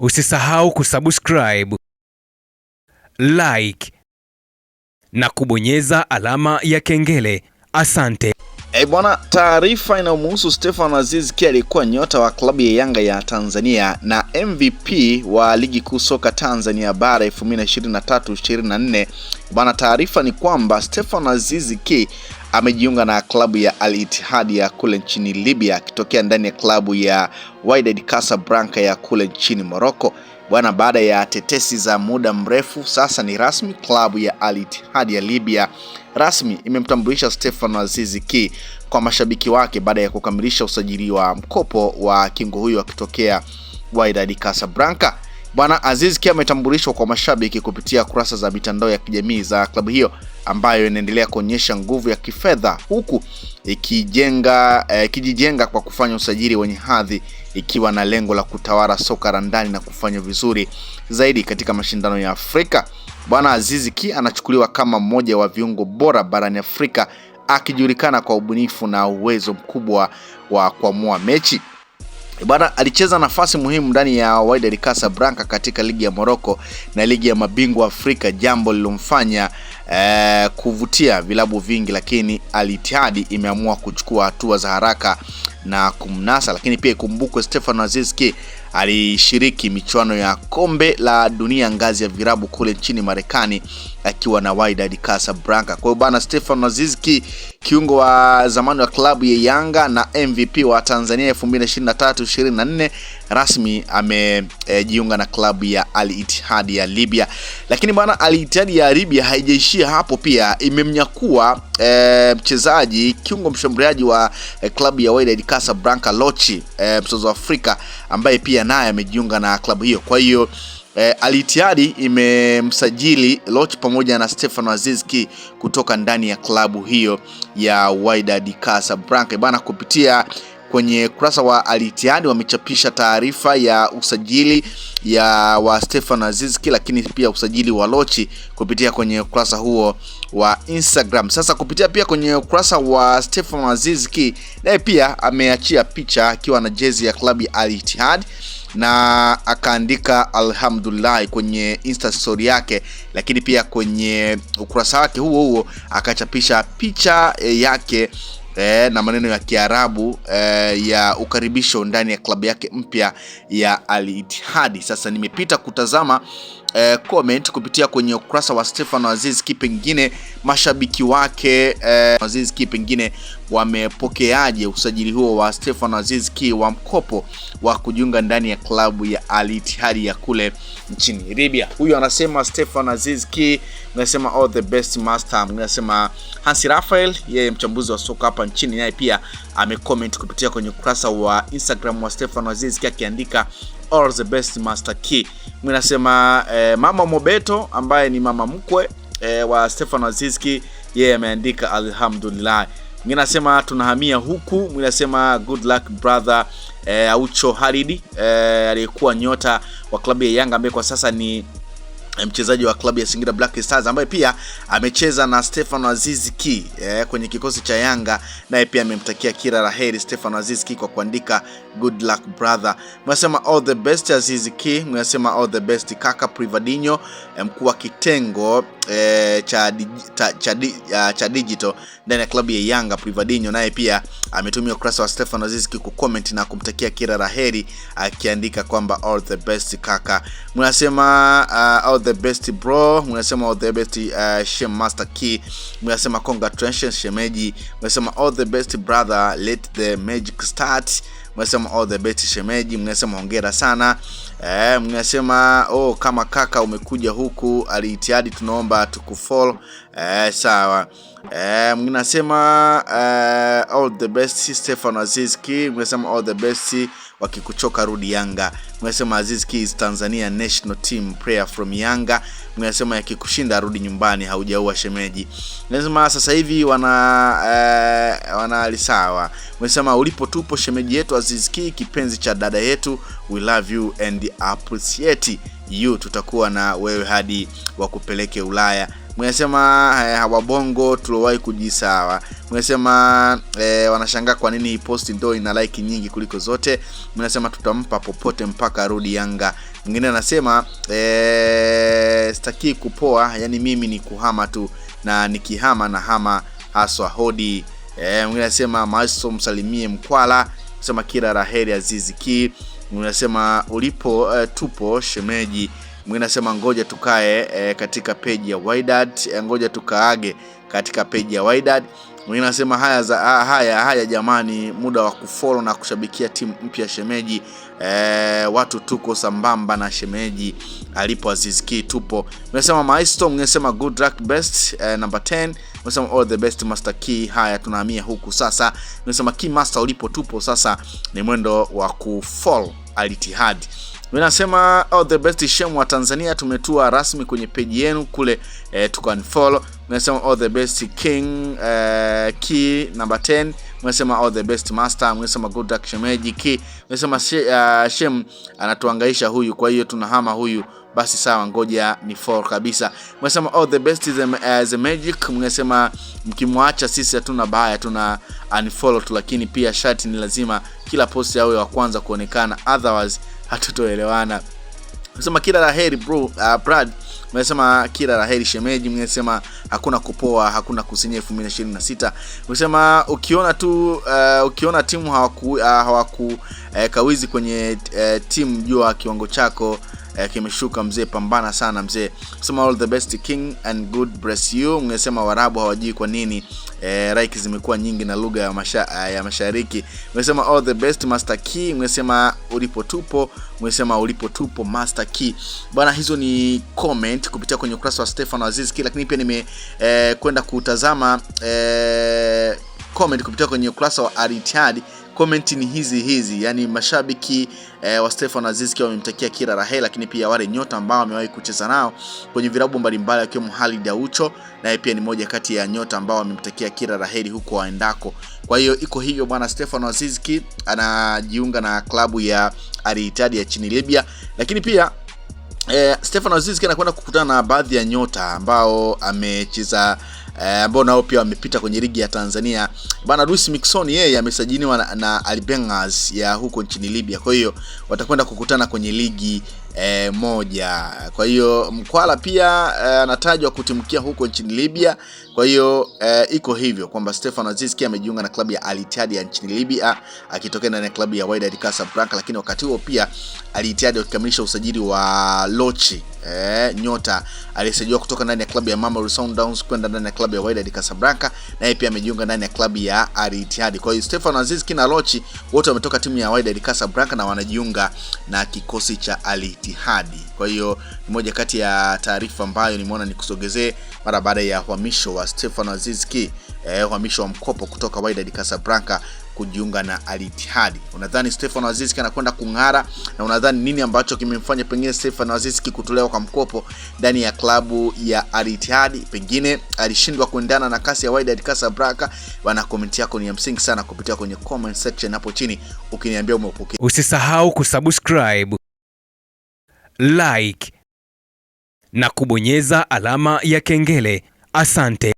Usisahau kusubscribe, like na kubonyeza alama ya kengele. Asante. Bwana, taarifa inayomhusu Stefan Aziz Ki alikuwa nyota wa klabu ya Yanga ya Tanzania na MVP wa ligi kuu soka Tanzania bara 2023-24. Bwana, taarifa ni kwamba Stefan Aziz Ki amejiunga na klabu ya Al Ittihad ya kule nchini Libya akitokea ndani ya klabu ya Wydad Casablanca ya kule nchini Morocco. Bwana, baada ya tetesi za muda mrefu, sasa ni rasmi, klabu ya Al Ittihad ya Libya rasmi imemtambulisha Stefan Aziz Ki kwa mashabiki wake baada ya kukamilisha usajili wa mkopo wa kingo huyo akitokea Wydad Casablanca. Bwana, Aziz Ki ametambulishwa kwa mashabiki kupitia kurasa za mitandao ya kijamii za klabu hiyo ambayo inaendelea kuonyesha nguvu ya kifedha huku ikijijenga kwa kufanya usajili wenye hadhi, ikiwa na lengo la kutawala soka la ndani na kufanya vizuri zaidi katika mashindano ya Afrika. Bwana, Aziz Ki anachukuliwa kama mmoja wa viungo bora barani Afrika, akijulikana kwa ubunifu na uwezo mkubwa wa kuamua mechi. Bwana, alicheza nafasi muhimu ndani ya Wydad Casablanca katika ligi ya Morocco na ligi ya mabingwa Afrika, jambo lilomfanya kuvutia vilabu vingi, lakini Al Ittihad imeamua kuchukua hatua za haraka na kumnasa. Lakini pia ikumbukwe Stefan Aziz Ki alishiriki michuano ya kombe la dunia ngazi ya virabu kule nchini Marekani akiwa na Wydad Casablanca. Kwa hiyo bana, Stefan Aziz Ki, kiungo wa zamani wa klabu ya Yanga na MVP wa Tanzania 2023-24, rasmi amejiunga na klabu ya Al Ittihad ya Libya. Lakini bana, Al Ittihad ya Libya haijaishia hapo, pia imemnyakua mchezaji kiungo mshambuliaji wa klabu ya Wydad Casablanca Lochi, mtoto wa Afrika ambaye pia naye amejiunga na klabu hiyo. Kwa hiyo Al Ittihad imemsajili Lochi pamoja na Stefan Aziz Ki kutoka ndani ya klabu hiyo ya Wydad Casablanca. Bana, kupitia kwenye kurasa wa Al Ittihad wamechapisha taarifa ya usajili wa Stefan Aziz Ki, lakini pia usajili wa Lochi kupitia kwenye kurasa huo wa Instagram. Sasa kupitia pia kwenye kurasa wa Stefan Aziz Ki, naye pia ameachia picha akiwa na jezi ya klabu ya Al Ittihad na akaandika alhamdulillah kwenye Insta story yake, lakini pia kwenye ukurasa wake huo akachapisha picha yake na maneno ya Kiarabu ya ukaribisho ndani ya klabu yake mpya ya Al Ittihad. Sasa nimepita kutazama comment kupitia kwenye ukurasa wa Stefan Aziz Ki, pengine mashabiki wake Aziz Ki pengine wamepokeaje usajili huo wa Stefan Aziz Ki wa mkopo wa kujiunga ndani ya klabu ya Al Ittihad ya kule nchini Libya. Huyu anasema Stefan Aziz Ki, anasema all the best master. Anasema Hansi Raphael, yeye mchambuzi wa soka hapa nchini, naye pia amecomment kupitia kwenye ukurasa wa Instagram wa Stefan Aziz Ki akiandika all the best master Ki. Mnasema mama Mobeto ambaye ni mama mkwe wa Stefan Aziz Ki, yeye ameandika alhamdulillah. Mnasema tunahamia huku. Mnasema good luck brother. Aucho Haridi aliyekuwa nyota wa klabu ya Yanga ambaye kwa sasa ni mchezaji wa klabu ya Singida Black Stars ambaye pia amecheza na Stefan Aziz Ki kwenye kikosi cha Yanga, naye pia amemtakia kila laheri Stefan Aziz Ki kwa kuandika good luck brother. Mnasema all the best Aziz Ki. Mnasema all the best kaka Privadinho, mkuu wa kitengo cha digital ndani ya klabu ya Yanga. Privadinho naye pia ametumia ukurasa wa Stefan Aziz Ki kucomment na kumtakia kila laheri akiandika kwamba all the best kaka. Mnasema all the best bro. Mnasema all the best Shem Master Ki. Mnasema congratulations shemeji. Mnasema all the best brother, let the magic start. Mnasema all the best shemeji. Mnasema hongera sana. Mnasema kama kaka umekuja huku Al Ittihad tunaomba tukufollow. Sawa. Mnasema all the best Stefan Aziz Ki. Mnasema all the best, wakikuchoka rudi Yanga. Mnasema Aziz Ki is Tanzania national team player from Yanga. Mnasema yakikushinda rudi nyumbani, haujaua shemeji. Mnasema sasa hivi wana alisawa. Mnasema ulipo tupo shemeji yetu Aziz Ki, kipenzi cha dada yetu, we love you and appreciate you, tutakuwa na wewe hadi wakupeleke Ulaya. Mnasema hawabongo tulowahi kujisawa. Mnasema wanashangaa kwa nini hii post ndio ina like nyingi kuliko zote. Mnasema tutampa popote mpaka arudi Yanga. Mwingine anasema sitaki kupoa, yani mimi ni kuhama tu, na nikihama na hama haswa hodi. Mwingine anasema Maestro msalimie Mkwala. Mnasema kila laheri Azizi Ki. Mwingine anasema ulipo tupo shemeji. Mwingine anasema ngoja tukae katika page ya Wydad, ngoja tukaage katika page ya Wydad. Mwingine anasema haya jamani, muda wa kufollow na kushabikia timu mpya shemeji. Watu tuko sambamba na shemeji alipo Aziz Ki tupo. Mwinasema Maestro, mwinasema good luck best number 10. Mwinasema all the best Master Ki. Haya tunahamia huku sasa. Mwinasema Ki Master ulipo tupo, sasa ni mwendo wa kufollow Al Ittihad. Mwinasema all the best shemu wa Tanzania, tumetua rasmi kwenye page yenu kule, tukanfollow. Mwinasema all the best King Ki number 10. Mwinasema all the best Master. Mwinasema good luck shemeji Ki. Mwinasema shem anatuangaisha huyu, kwa hiyo tunahama huyu, basi sawa ngoja ni follow kabisa. Mwinasema all the best the magic. Mwinasema mkimwacha sisi hatuna baya, tuna unfollow tu, lakini pia shati ni lazima kila post yawe wa kwanza kuonekana, otherwise hatutoelewana. Mwinasema kila laheri bro Brad. Mwinasema kila laheri shemeji. Mwinasema hakuna kupoa, hakuna kusinya 2026. Mwinasema ukiona timu hawaku kawizi kwenye timu, jua kiwango chako kimeshuka mzee, pambana sana mzee. Mwinasema all the best King and good bless you. Mwinasema Warabu hawajui kwa nini like zimekuwa nyingi na lugha ya mashariki. Mwinasema all the best Master Ki. Mwinasema ulipo tupo. Mwinasema ulipo tupo Master Ki. Bwana, hizo ni comment kupitia kwenye ukurasa wa Stefano Aziz Ki, lakini pia kwenda kutazama comment kupitia kwenye ukurasa wa Al Ittihad. Comment ni hizi, yani mashabiki wa Stefano Aziz Ki wamemtakia kila laheri, lakini pia wale nyota ambao wamewahi kucheza nao kwenye vilabu mbalimbali akiwemo Khalid Aucho, na pia ni moja kati ya nyota ambao wamemtakia kila laheri huko waendako. Kwa hiyo iko hivyo bwana, Stefano Aziz Ki anajiunga na klabu ya Al Ittihad ya nchini Libya, lakini pia Stefano Aziz Ki anakwenda kukutana na baadhi ya nyota ambao amecheza ambao nao pia wamepita kwenye ligi ya Tanzania. Bana Luis Miquissone yeye amesajiliwa na Al Benghaz ya huko nchini Libya. Kwa hiyo watakwenda kukutana kwenye ligi moja. Kwa hiyo Mkwala pia anatajwa kutimkia huko nchini Libya. Kwa hiyo iko hivyo kwamba Stefano Aziz Ki amejiunga na klabu ya Al Ittihad ya nchini Libya akitokea ndani ya klabu ya Wydad Casablanca, lakini wakati huo pia Al Ittihad wakikamilisha usajili wa Lochi, nyota aliyesajiliwa kutoka ndani ya klabu ya Mamelodi Sundowns kwenda ndani ya klabu ya Wydad Casablanca, na yeye pia amejiunga ndani ya klabu ya Al Ittihad. Kwa hiyo Stefano Aziz Ki na Lochi wote wametoka timu ya Wydad Casablanca na wanajiunga na kikosi cha Al Ittihad. Kwa hiyo ni moja kati ya taarifa ambayo nimeona nikusogezee mara baada ya uhamisho wa Stefano Aziz Ki, uhamisho wa mkopo kutoka Wydad Casablanca kujiunga na Al Ittihad. Unadhani Stefano Aziz Ki anakwenda kung'ara, na unadhani nini ambacho kimemfanya pengine Stefano Aziz Ki kutolewa kwa mkopo ndani ya klabu ya Al Ittihad? Pengine alishindwa kuendana na kasi ya Wydad Casablanca? Wana comment yako ni ya msingi sana kupitia kwenye comment section hapo chini, ukiniambia umepokea. Usisahau kusubscribe, like na kubonyeza alama ya kengele. Asante.